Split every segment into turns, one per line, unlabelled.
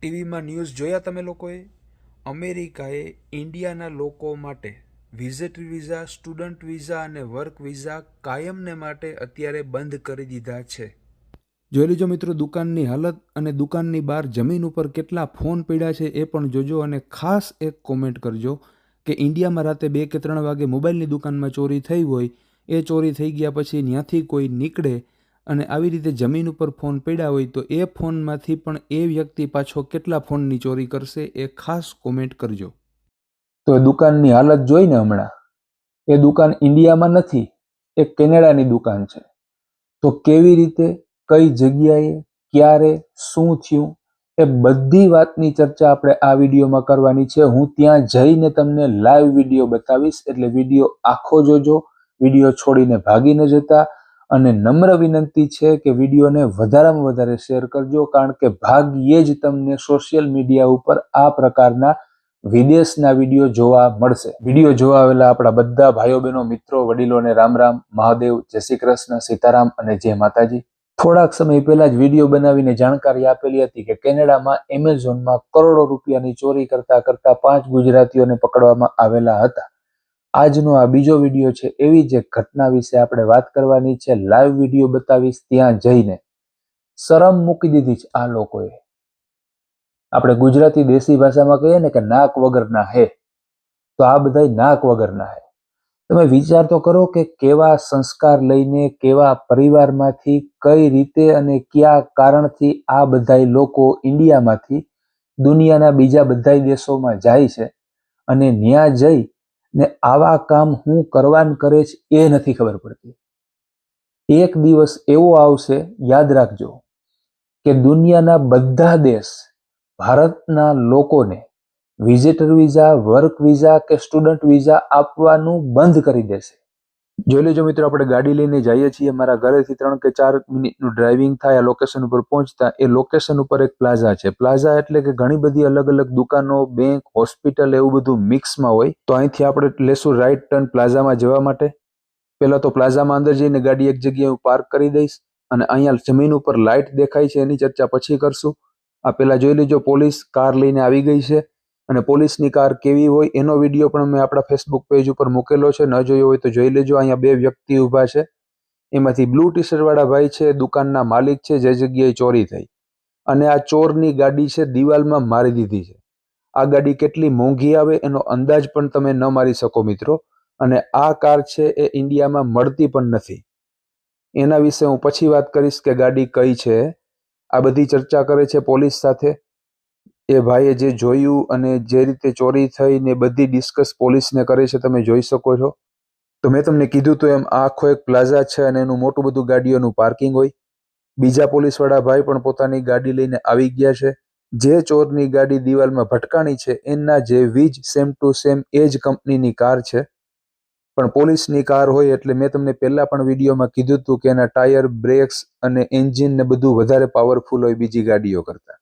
ટીવીમાં ન્યૂઝ જોયા તમે લોકોએ? અમેરિકાએ ઇન્ડિયાના લોકો માટે વિઝિટ વિઝા, સ્ટુડન્ટ વિઝા અને વર્ક વિઝા કાયમને માટે અત્યારે બંધ કરી દીધા છે. જોઈ લેજો મિત્રો દુકાનની હાલત, અને દુકાનની બહાર જમીન ઉપર કેટલા ફોન પડ્યા છે એ પણ જોજો. અને ખાસ એક કોમેન્ટ કરજો કે ઇન્ડિયામાં રાતે 2 કે 3 વાગે મોબાઈલની દુકાનમાં ચોરી થઈ હોય, એ ચોરી થઈ ગયા પછી ત્યાંથી કોઈ નીકળે અને આવી રીતે જમીન ઉપર ફોન પડ્યા હોય તો એ ફોનમાંથી પણ એ વ્યક્તિ પાછો કેટલા ફોનની ચોરી કરશે એ ખાસ કોમેન્ટ કરજો.
તો દુકાનની હાલત જોઈને હમણાં એ દુકાન ઇન્ડિયામાં નથી, એ કેનેડાની દુકાન છે. તો કેવી રીતે, કઈ જગ્યાએ, ક્યારે, શું થયું, એ બધી વાતની ચર્ચા આપણે આ વિડીયોમાં કરવાની છે. હું ત્યાં જઈને તમને લાઈવ વિડીયો બતાવીશ, એટલે વિડીયો આખો જોજો, વિડીયો છોડીને ભાગી ન જતા. અને નમ્ર વિનંતી છે કે વિડીયોને વધારેમાં વધારે શેર કરજો, કારણ કે ભાગ્યે જ તમને સોશિયલ મીડિયા ઉપર આ પ્રકારના વિદેશના વિડીયો જોવા મળશે. વિડીયો જોવા આવેલા આપણા બધા ભાઈઓ બહેનો, મિત્રો, વડીલોને રામ રામ, મહાદેવ, જય શ્રી કૃષ્ણ, સીતારામ અને જય માતાજી. થોડાક સમય પહેલા જ વિડીયો બનાવીને જાણકારી આપેલી હતી કે કેનેડામાં એમેઝોનમાં કરોડો રૂપિયાની ચોરી કરતા 5 ગુજરાતીઓને પકડવામાં આવેલા હતા. આજનો આ બીજો વિડીયો છે. એવી જ એક ઘટના વિશે આપણે વાત કરવાની છે. લાઈવ વિડીયો બતાવીશ. ત્યાં જઈને શરમ મૂકી દીધી છે આ લોકોએ. આપણે ગુજરાતી દેશી ભાષામાં કહીએ ને કે નાક વગરના હે, તો આ બધા નાક વગરના હે. તમે વિચાર તો કરો કે કેવા સંસ્કાર લઈને, કેવા પરિવારમાંથી, કઈ રીતે અને કયા કારણથી આ બધા લોકો ઇન્ડિયામાંથી દુનિયાના બીજા બધા દેશોમાં જાય છે, અને ત્યાં જઈ ને આવા કામ હું કરવાન કરે છે એ નથી ખબર પડતી. એક દિવસ એવો આવશે, યાદ રાખજો, કે દુનિયાના બધા દેશ ભારતના લોકોને વિઝિટર વિઝા, વર્ક વિઝા કે સ્ટુડન્ટ વિઝા આપવાનું બંધ કરી દેશે. જોઈ લેજો મિત્રો, આપણે ગાડી લઈને જઈએ છીએ. મારા ઘરેથી 3 કે 4 મિનિટનું ડ્રાઇવિંગ થાય. આ લોકેશન ઉપર પહોંચતા એ લોકેશન ઉપર એક પ્લાઝા છે. પ્લાઝા એટલે કે ઘણી બધી અલગ અલગ દુકાનો, બેંક, હોસ્પિટલ એવું બધું મિક્સમાં હોય. તો અહીંથી આપણે લેશું રાઈટ ટર્ન પ્લાઝામાં જવા માટે. પહેલા તો પ્લાઝામાં અંદર જઈને ગાડી એક જગ્યાએ હું પાર્ક કરી દઈશ, અને અહીંયા જમીન ઉપર લાઇટ દેખાય છે એની ચર્ચા પછી કરશું. આ પહેલા જોઈ લેજો, પોલીસ કાર લઈને આવી ગઈ છે, અને પોલીસની કાર કેવી હોય એનો વિડીયો પણ મેં આપણા ફેસબુક પેજ ઉપર મૂકેલો છે. ન જોયો હોય તો જોઈ લેજો. અહીંયા 2 વ્યક્તિ ઊભા છે, એમાંથી બ્લુ ટી શર્ટ વાળા ભાઈ છે, દુકાનના માલિક છે, જે જગ્યાએ ચોરી થઈ. અને આ ચોરની ગાડી છે દિવાલમાં મારી દીધી છે. આ ગાડી કેટલી મોંઘી આવે એનો અંદાજ પણ તમે ન મારી શકો મિત્રો. અને આ કાર છે એ ઇન્ડિયામાં મળતી પણ નથી. એના વિશે હું પછી વાત કરીશ કે ગાડી કઈ છે. આ બધી ચર્ચા કરે છે પોલીસ સાથે. એ ભાઈએ જે જોયું અને જે રીતે ચોરી થઈ ને બધી ડિસ્કસ પોલીસને કરે છે, તમે જોઈ શકો છો. તો મેં તમને કીધું તો એમ આ આખો એક પ્લાઝા છે, અને એનું મોટું બધું ગાડીઓનું પાર્કિંગ હોય. બીજા પોલીસવાળા ભાઈ પણ પોતાની ગાડી લઈને આવી ગયા છે. જે ચોરની ગાડી દિવાલમાં ભટકાણી છે એના જેવી જ સેમ ટુ સેમ એ જ કંપનીની કાર છે. પણ પોલીસની કાર હોય એટલે મેં તમને પહેલા પણ વિડીયોમાં કીધું હતું કે એના ટાયર, બ્રેક્સ અને એન્જિન ને બધું વધારે પાવરફુલ હોય બીજી ગાડીઓ કરતા.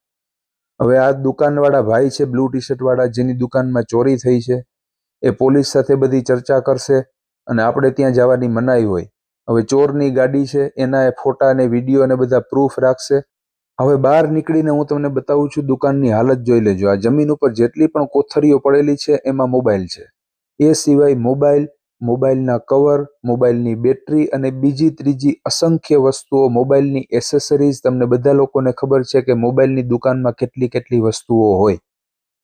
હવે આ દુકાનવાળા ભાઈ છે, બ્લુ ટી શર્ટ વાળા, જેની દુકાનમાં ચોરી થઈ છે, એ પોલીસ સાથે બધી ચર્ચા કરશે, અને આપણે ત્યાં જવાની મનાઈ હોય. હવે ચોરની ગાડી છે, એના ફોટા અને વિડીયો અને બધા પ્રૂફ રાખશે. હવે બહાર નીકળીને હું તમને બતાવું છું દુકાનની હાલત જોઈ લેજો. આ જમીન ઉપર જેટલી પણ કોથળીઓ પડેલી છે એમાં મોબાઈલ છે. એ સિવાય મોબાઈલ, મોબાઈલના કવર, મોબાઈલની બેટરી અને બીજી ત્રીજી અસંખ્ય વસ્તુઓ, મોબાઈલની એસેસરીઝ. તમને બધા લોકોને ખબર છે કે મોબાઈલની દુકાનમાં કેટલી વસ્તુઓ હોય.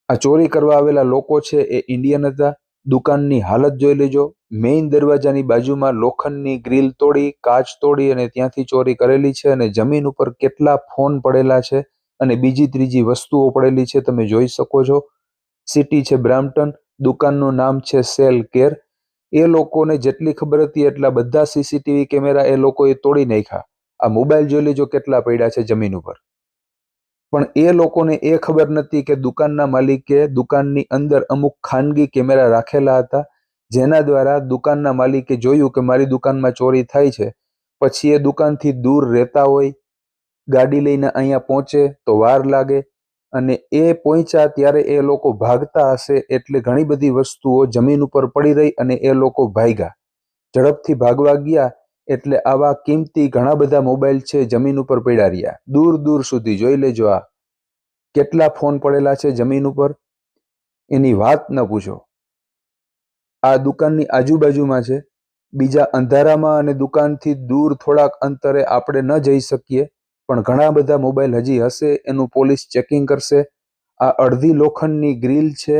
આ ચોરી કરવા આવેલા લોકો છે એ ઇન્ડિયન હતા. દુકાનની હાલત જોઈ લેજો. મેઇન દરવાજાની બાજુમાં લોખંડની ગ્રીલ તોડી, કાચ તોડી અને ત્યાંથી ચોરી કરેલી છે. અને જમીન ઉપર કેટલા ફોન પડેલા છે અને બીજી ત્રીજી વસ્તુઓ પડેલી છે, તમે જોઈ શકો છો. સિટી છે બ્રામ્પટન, દુકાનનું નામ છે સેલ કેર. એ લોકોને જેટલી ખબર હતી એટલા બધા સીસીટીવી કેમેરા એ લોકોએ તોડી નાખ્યા. આ મોબાઈલ જોઈ લેજો કેટલા પડ્યા છે જમીન ઉપર. પણ એ લોકોને એ ખબર નથી કે દુકાનના માલિકે દુકાનની અંદર અમુક ખાનગી કેમેરા રાખેલા હતા, જેના દ્વારા દુકાનના માલિકે જોયું કે મારી દુકાનમાં ચોરી થાય છે. પછી એ દુકાનથી દૂર રહેતા હોય, ગાડી લઈને અહીંયા પહોંચે તો વાર લાગે, અને એ પહોંચ્યા ત્યારે એ લોકો ભાગતા હશે, એટલે ઘણી બધી વસ્તુઓ જમીન ઉપર પડી રહી અને એ લોકો ભાગ્યા. ઝડપથી ભાગવા ગયા એટલે આવા કિંમતી ઘણા બધા મોબાઈલ છે જમીન ઉપર પડ્યા રહ્યા, દૂર દૂર સુધી. જોઈ લેજો આ કેટલા ફોન પડેલા છે જમીન ઉપર એની વાત ન પૂછો. આ દુકાનની આજુબાજુમાં છે, બીજા અંધારામાં અને દુકાનથી દૂર થોડાક અંતરે આપણે ન જઈ શકીએ, પણ ઘણા બધા મોબાઈલ હજી હશે, એનું પોલીસ ચેકિંગ કરશે. આ અડધી લોખંડની ગ્રીલ છે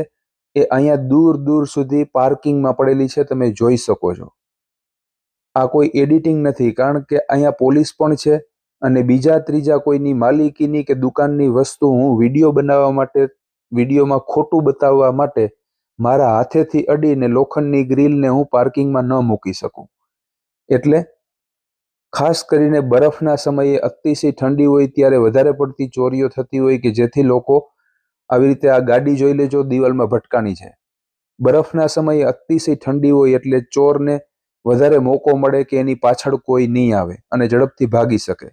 એ અહીંયા દૂર દૂર સુધી પાર્કિંગમાં પડેલી છે, તમે જોઈ શકો છો. આ કોઈ એડિટિંગ નથી, કારણ કે અહીંયા પોલીસ પણ છે અને બીજા ત્રીજા કોઈની માલિકીની કે દુકાનની વસ્તુ હું વિડીયો બનાવવા માટે, વિડીયોમાં ખોટું બતાવવા માટે મારા હાથેથી અડીને લોખંડની ગ્રીલને હું પાર્કિંગમાં ન મૂકી શકું. એટલે ખાસ કરીને બરફના સમયે અતિશય ઠંડી હોય ત્યારે વધારે પડતી ચોરીઓ થતી હોય કે જેથી લોકો આવી રીતે, આ ગાડી જોઈ લેજો દિવાલમાં ભટકાણી છે. બરફના સમયે અતિશય ઠંડી હોય એટલે ચોરને વધારે મોકો મળે કે એની પાછળ કોઈ નહીં આવે અને ઝડપથી ભાગી શકે.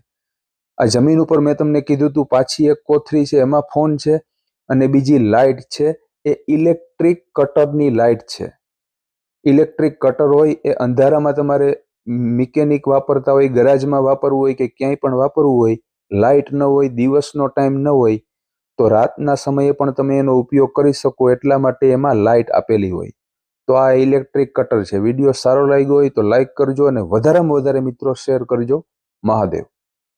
આ જમીન ઉપર મેં તમને કીધું હતું, પાછી એક કોથળી છે, એમાં ફોન છે અને બીજી લાઇટ છે. એ ઇલેક્ટ્રિક કટરની લાઇટ છે. ઇલેક્ટ્રિક કટર હોય એ અંધારામાં તમારે મિકેનિક વાપરતા હોય, ગરાજમાં વાપરવું હોય કે ક્યાંય પણ વાપરવું હોય, લાઇટ ન હોય, દિવસનો ટાઈમ ન હોય, તો રાતના સમયે પણ તમે એનો ઉપયોગ કરી શકો, એટલા માટે એમાં લાઇટ આપેલી હોય. તો આ ઇલેક્ટ્રિક કટર છે. વિડીયો સારો લાગ્યો હોય તો લાઈક કરજો અને વધારેમાં વધારે મિત્રો શેર કરજો. મહાદેવ.